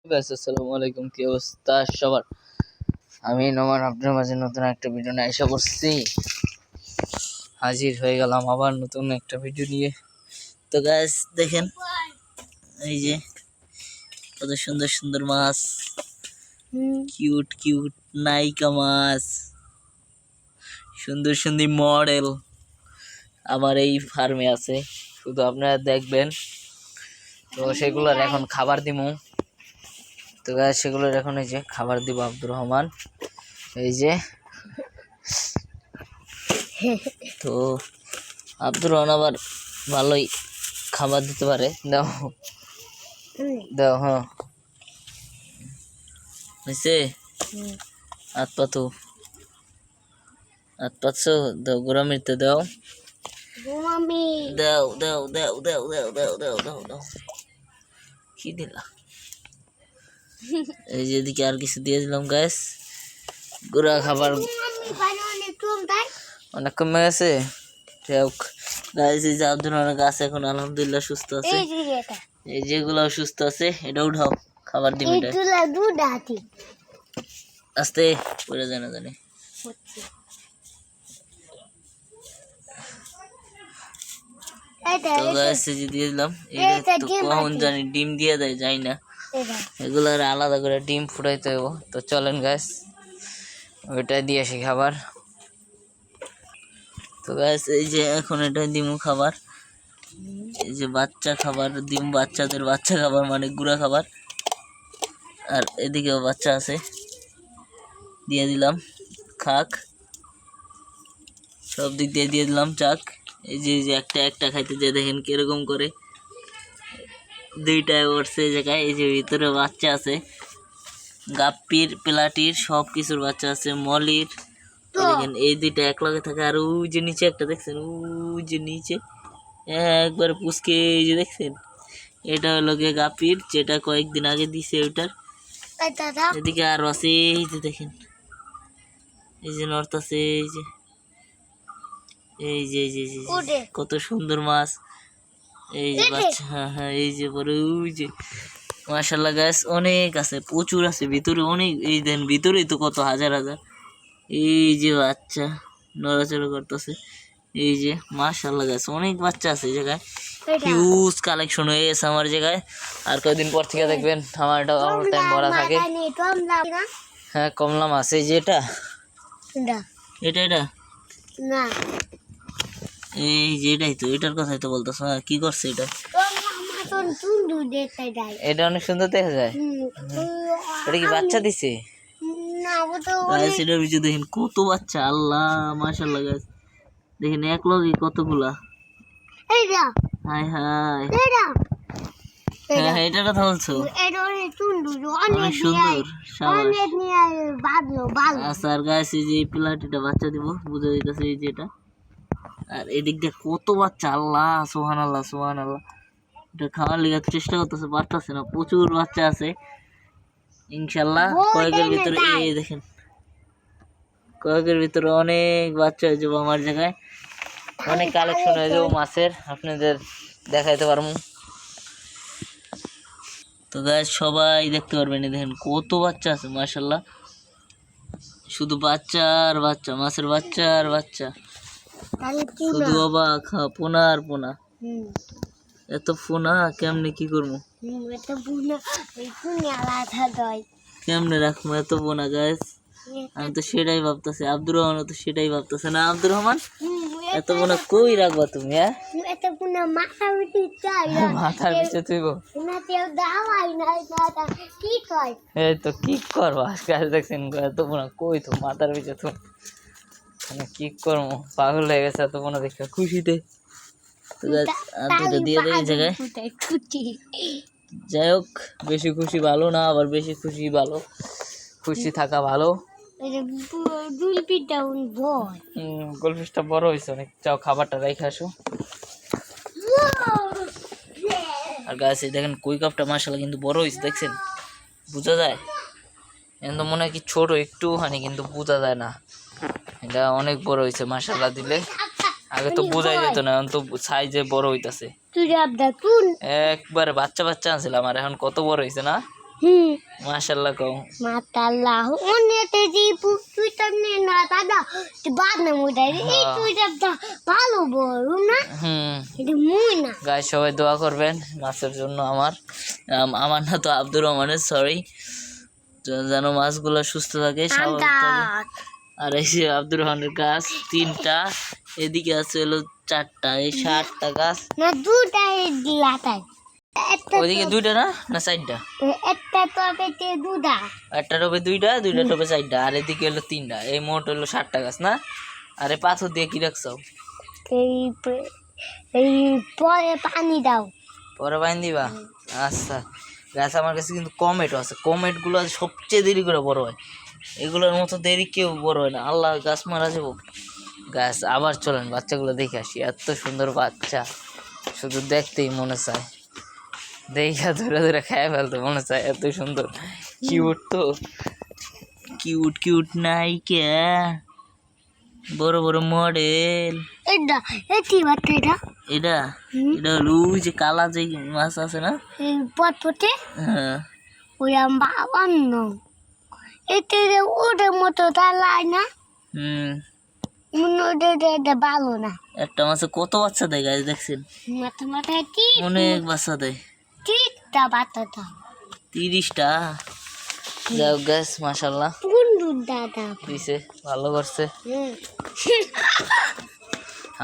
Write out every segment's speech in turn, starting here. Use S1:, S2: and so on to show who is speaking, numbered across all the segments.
S1: আসসালামু আলাইকুম, কি অবস্থা সবার? আমি নোমান আপনার মাঝে নতুন একটা ভিডিও নিয়ে এসে করছি। হাজির হয়ে গেলাম আবার নতুন একটা ভিডিও নিয়ে। তো গাইস দেখেন, এই যে কত সুন্দর সুন্দর মাছ, কিউট কিউট নায়িকা মাছ, সুন্দর সুন্দর মডেল আমার এই ফার্মে আছে, শুধু আপনারা দেখবেন। তো সেগুলোর এখন খাবার দিমু। তো গাইস সেগুলোর এখন এই যে খাবার দিব আব্দুর রহমান, এই যে। তো আব্দুর রহমান আবার ভালোই খাবার দিতে পারে। দাও দাও, হ্যাঁ হয়েছে। হাত পাতো, হাত পাতছো, দাও গোড়া মিরতে দাও, দাও দাও দাও দাও দাও দাও দাও দাও দাও। কি দিলা? এই যে এদিকে আর কিছু দিয়ে দিলাম গ্যাস, গোড়া খাবার অনেক কমে গেছে। এই যে আব্দুর রহমানের গাছ এখন আলহামদুলিল্লাহ সুস্থ আছে। এই যেগুলো সুস্থ আছে এটা উঠাও, খাবার দিবি। আস্তে পড়ে যায় না জানি। তো গাছ যে দিয়ে দিলাম, এটা তো কখন জানি ডিম দিয়ে দেয় যাই না, এগুলো আলাদা করে ডিম ফুটাইতে হইব। তো চলেন গাছ ওইটা দিয়ে আসি খাবার। তো গাছ এই যে এখন এটা দিমু খাবার, এই যে বাচ্চা খাবার দিম, বাচ্চাদের বাচ্চা খাবার মানে গুঁড়া খাবার। আর এদিকেও বাচ্চা আছে, দিয়ে দিলাম খাক, সব দিক দিয়ে দিয়ে দিলাম চাক। এই যে একটা একটা খাইতে যে দেখেন কিরকম করে, দুইটায় উঠছে এই জায়গায়। এই যে ভিতরে বাচ্চা আছে, গাপ্পির প্লাটির সব কিছুর বাচ্চা আছে, মলির। দেখেন এই দুইটা এক লগে থাকে। আর ওই যে নিচে একটা দেখছেন, ওই যে নিচে একবার পুচকে, এই যে দেখছেন, এটা হলো গিয়ে গাপির, যেটা কয়েকদিন আগে দিছে ওইটার। এদিকে আরো আছে, এই যে দেখেন, এই যে নর্থ আছে, এই যে এই যে এই যে কত সুন্দর মাছ। এই যে বাচ্চা, হ্যাঁ হ্যাঁ, এই যে পরে ওই যে মাশাআল্লাহ গাছ অনেক আছে, প্রচুর আছে ভিতরে অনেক। এই দেন ভিতরেই তো কত হাজার হাজার। এই যে বাচ্চা নড়াচড়া করতেছে, এই যে মাশাআল্লাহ গাছ অনেক বাচ্চা আছে এই জায়গায়। হিউজ কালেকশন হয়ে গেছে আমার জায়গায়। আর কয়েকদিন পর থেকে দেখবেন আমার এটা অল টাইম ভরা থাকে। হ্যাঁ কমলা মাছ, এই যে এটা এটা এটা না, এই যে এটাই তো, এটার কথাই তো বলতেছ। কি করছে এটা? এটা অনেক সুন্দর দেখা যায়। এটা কি বাচ্চা দিছে? এটার ভিতরে দেখেন কত বাচ্চা, আল্লাহ মাশাআল্লাহ গাছ দেখেন এক লগে কতগুলা। হাই হাই, হ্যাঁ এটার কথা বলছো, অনেক সুন্দর। আচ্ছা আর গাছ এই যে প্লাটিটা বাচ্চা দিব বুঝে দিতেছে, এই যে এটা। আর এদিক দিয়ে কত বাচ্চা, আল্লাহ সুবহানাল্লাহ সুবহানাল্লাহ। এটা খাওয়ার লিগে চেষ্টা করতেছে, পারতেছে না, প্রচুর বাচ্চা আছে ইনশাল্লাহ। কয়েকের ভিতরে এই দেখেন, কয়েকের ভিতরে অনেক বাচ্চা হয়ে যাবো আমার জায়গায়, অনেক কালেকশন হয়ে যাবো মাছের, আপনাদের দেখাইতে পারবো। তো গাছ সবাই দেখতে পারবেন, দেখেন কত বাচ্চা আছে মাশাল্লাহ, শুধু বাচ্চা আর বাচ্চা, মাছের বাচ্চা আর বাচ্চা, শুধু অবাক। হ্যাঁ পোনা আর পোনা, এত পোনা কেমনে কি করবো, কেমনে রাখবো এত পোনা গাছ? আমি তো সেটাই ভাবতেছি, আব্দুর রহমান তো সেটাই ভাবতেছে না। আব্দুর রহমান এত পোনা কই রাখবা তুমি? হ্যাঁ মাথার পিছে তুইব, এই তো কি করবো গাছ দেখছেন, এত পোনা কই তো মাথার পিছে তো কি করবো, পাগল হয়ে গেছে এত পোনা দেখে খুশিতে। দিয়ে দেয় এই জায়গায়। যাই হোক, বেশি খুশি ভালো না, আবার বেশি খুশি ভালো, খুশি থাকা ভালো। গোলফিশটা বড় হয়েছে অনেক, চাও খাবারটা রেখে আসো। আর গাছে দেখেন কই কাপটা মাশাআল্লাহ কিন্তু বড় হয়েছে, দেখছেন বোঝা যায়। কিন্তু মনে হয় কি ছোট একটুখানি, কিন্তু বোঝা যায় না, এটা অনেক বড় হয়েছে মাশাআল্লাহ দিলে। আগে তো বোঝাই যেত না, এখন তো সাইজে বড় হইতাছে। একবারে বাচ্চা বাচ্চা আনছিলাম, আর এখন কত বড় হয়েছে না। মাশাআল্লাহ কও
S2: মাশাআল্লাহ অনেকটা যে তুইটা নে না দাদা বাদ না মুদাই এই তুইটা ভালো বল না এটা মুই না
S1: গাইস সবাই দোয়া করবেন মাছের জন্য আমার না তো আব্দুর রহমানের সরি যেন মাছগুলো সুস্থ থাকে স্বাভাবিক থাকে আর এই যে আব্দুর রহমানের গাছ 3টা এদিকে আছে হলো 4টা এই 7টা গাছ
S2: না দুটাই দিলাতাই
S1: ওইদিকে 2টা না 4টা
S2: একটা টবেতে দুটা
S1: একটা টবে 2টা টবে 4টা আর এদিকে হলো 3টা এই মোট হলো 7টা গাছ না আরে পাথর দিয়ে কি রাখছো
S2: এই এই পরে পানি দাও
S1: পরে পানি দিবা আচ্ছা গাছ আমার কাছে কিন্তু কমেট আছে কমেটগুলো সবচেয়ে দেরি করে বড় হয় এগুলোর মতো দেরি কেউ বড় হয় না আল্লাহ গাছ মারা যাবো গাছ আবার চলেন বাচ্চাগুলো দেখে আসি এত সুন্দর বাচ্চা শুধু দেখতেই মনে চায় দেখা ধরে ধরে খায় ফেলতে মনে চায় এত সুন্দর কিউট তো কিউট কিউট নায়িকা বড় বড় মডেল
S2: এটা এটি বাচ্চা এটা
S1: এটা এটা হলো ওই যে কালা যে মাছ আছে না
S2: এই পটপটে
S1: হ্যাঁ
S2: ওই অন্য এতে ওদের মতো তালাই না ওদের ভালো না
S1: একটা মাছে কত বাচ্চা দেয় গাছ দেখছেন
S2: মাথা মাথায় কি
S1: অনেক বাচ্চা দেয়
S2: ঠিকটা বাচ্চা দাও
S1: 30টা যাও গাছ মাশাআল্লাহ
S2: বন্ধু দাদা
S1: দিছে ভালো করছে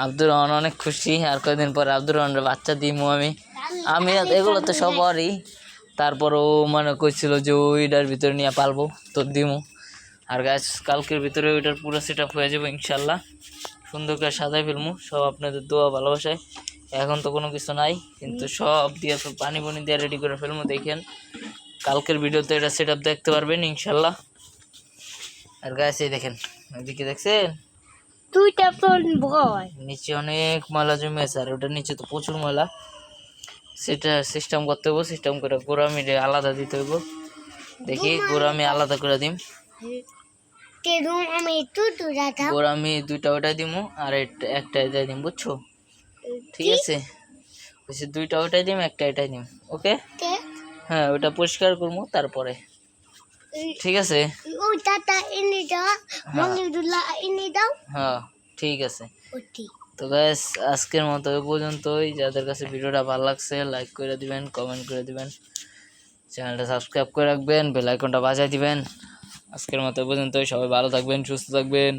S1: আব্দুর রহমান অনেক খুশি আর কয়েকদিন পর আব্দুর রহমানের বাচ্চা দিমু আমি এগুলো তো সবারই তারপর ও মানে কইছিল যে ওইটার ভিতরে নিয়ে পালবো তো দিমু আর গাছ কালকের ভিতরে ওইটার পুরো সেট আপ হয়ে যাবো ইনশাল্লাহ সুন্দর করে সাজাই ফেলবো সব আপনাদের দোয়া ভালোবাসায় এখন তো কোনো কিছু নাই কিন্তু সব দিয়ে পানি দিয়ে রেডি করে ফেলবো দেখেন কালকের ভিডিওতে এটা সেট আপ দেখতে পারবেন ইনশাল্লাহ আর গাছ এই দেখেন ওইদিকে দেখছেন
S2: দুইটা ফোন ভয়
S1: নিচে অনেক ময়লা জমে আছে আর ওটার নিচে তো প্রচুর ময়লা সেটা সিস্টেম করতে হইব সিস্টেম করে গোড়ামি আলাদা দিতে হইব দেখি গোড়ামি আলাদা করে দিম গোড়ামি 2টা ওটাই দিমু আর একটা এটাই দিম বুঝছো ঠিক আছে বলছি 2টা ওটাই দিম একটা এটাই দিম ওকে হ্যাঁ ওটা পরিষ্কার করবো তারপরে ঠিক আছে হ্যাঁ ঠিক আছে তো গাইস আজকের মতো এই পর্যন্তই যাদের কাছে ভিডিওটা ভালো লাগছে লাইক করে দিবেন কমেন্ট করে দিবেন চ্যানেলটা সাবস্ক্রাইব করে রাখবেন বেল আইকনটা বাজায় দিবেন আজকের মতো এই পর্যন্তই সবাই ভালো থাকবেন সুস্থ থাকবেন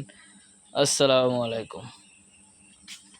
S1: আসসালামু আলাইকুম